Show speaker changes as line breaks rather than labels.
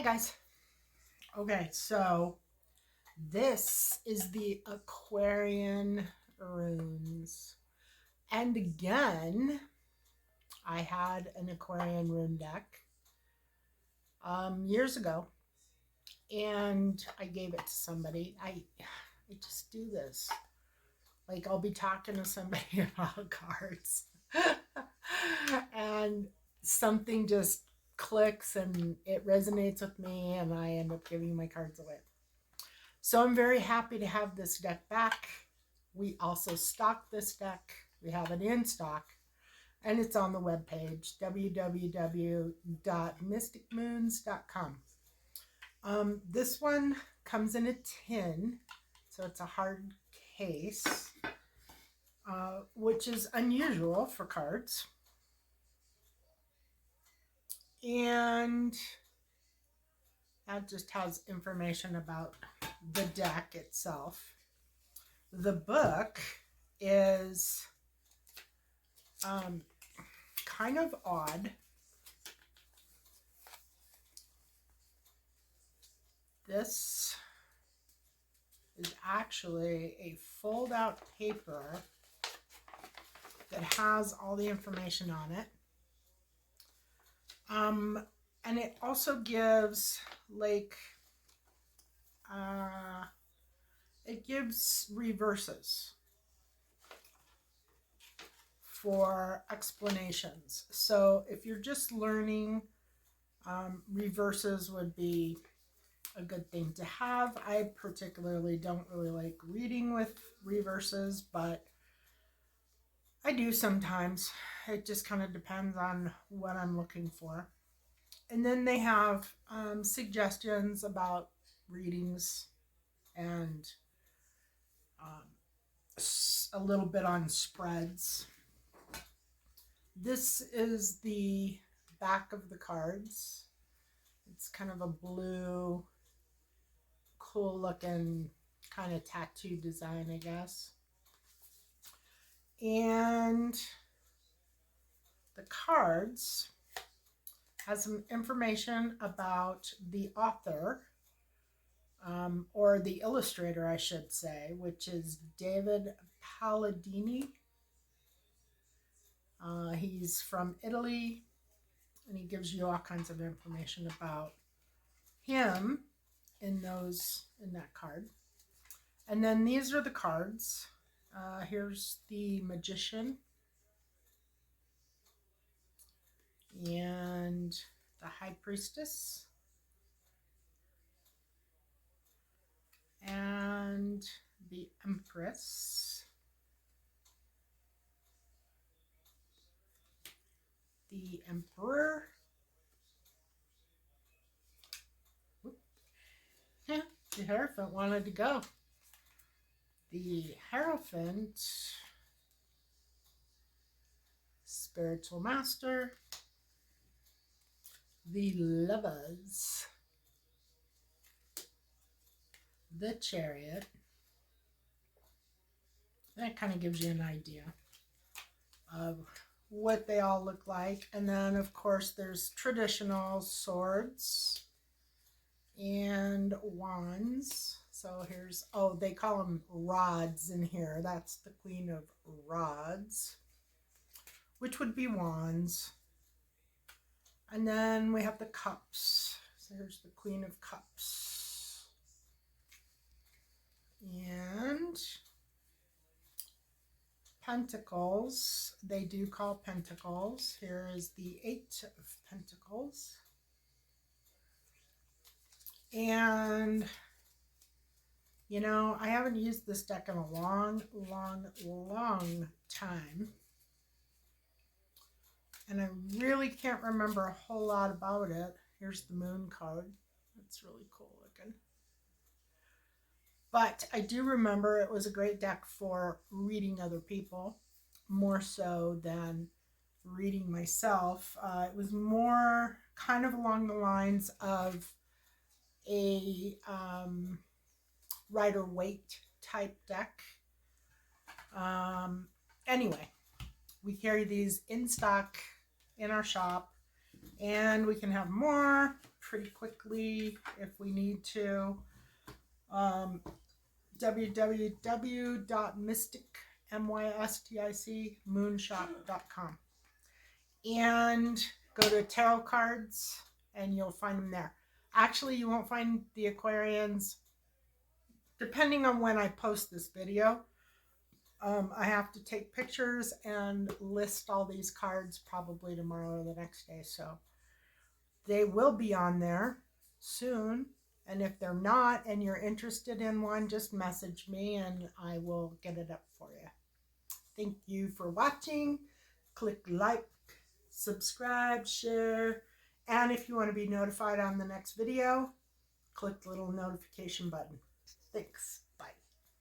Hi guys. Okay, so this is the Aquarian runes. And again, I had an Aquarian rune deck years ago, and I gave it to somebody. I just do this. Like I'll be talking to somebody about cards, and something just clicks and it resonates with me, and I end up giving my cards away. So I'm very happy to have this deck back. We also stock this deck. We have it in stock, and it's on the webpage, www.mysticmoons.com. This one comes in a tin, so it's a hard case, which is unusual for cards. And that just has information about the deck itself. The book is kind of odd. This is actually a fold-out paper that has all the information on it. And it also gives it gives reverses for explanations. So if you're just learning, reverses would be a good thing to have. I particularly don't really like reading with reverses, but I do sometimes. It just kind of depends on what I'm looking for. And then they have suggestions about readings and a little bit on spreads. This is the back of the cards. It's kind of a blue, cool looking kind of tattoo design, I guess. And the cards has some information about the author, or the illustrator, I should say, which is David Palladini. He's from Italy, and he gives you all kinds of information about him in that card. And then these are the cards. Here's the Magician and the High Priestess and the Empress, the Emperor, the Hierophant wanted to go, the Hierophant, Spiritual Master, the Lovers, the Chariot. That kind of gives you an idea of what they all look like. And then, of course, there's traditional swords and wands. So here's, oh, they call them rods in here. That's the Queen of Rods, which would be wands. And then we have the cups. So here's the Queen of Cups. And pentacles, they do call pentacles. Here is the Eight of Pentacles. And, you know, I haven't used this deck in a long time. And I really can't remember a whole lot about it. Here's the Moon card. That's really cool looking. But I do remember it was a great deck for reading other people, more so than reading myself. It was more kind of along the lines of a Rider-Waite type deck. Anyway, we carry these in stock in our shop, and we can have more pretty quickly if we need to. www.mysticmoonshop.com, and go to tarot cards and you'll find them there. Actually, you won't find the Aquarians depending on when I post this video. I have to take pictures and list all these cards probably tomorrow or the next day, so they will be on there soon. And if they're not and you're interested in one, just message me and I will get it up for you. Thank you for watching. Click like, subscribe, share, and if you want to be notified on the next video, click the little notification button. Thanks.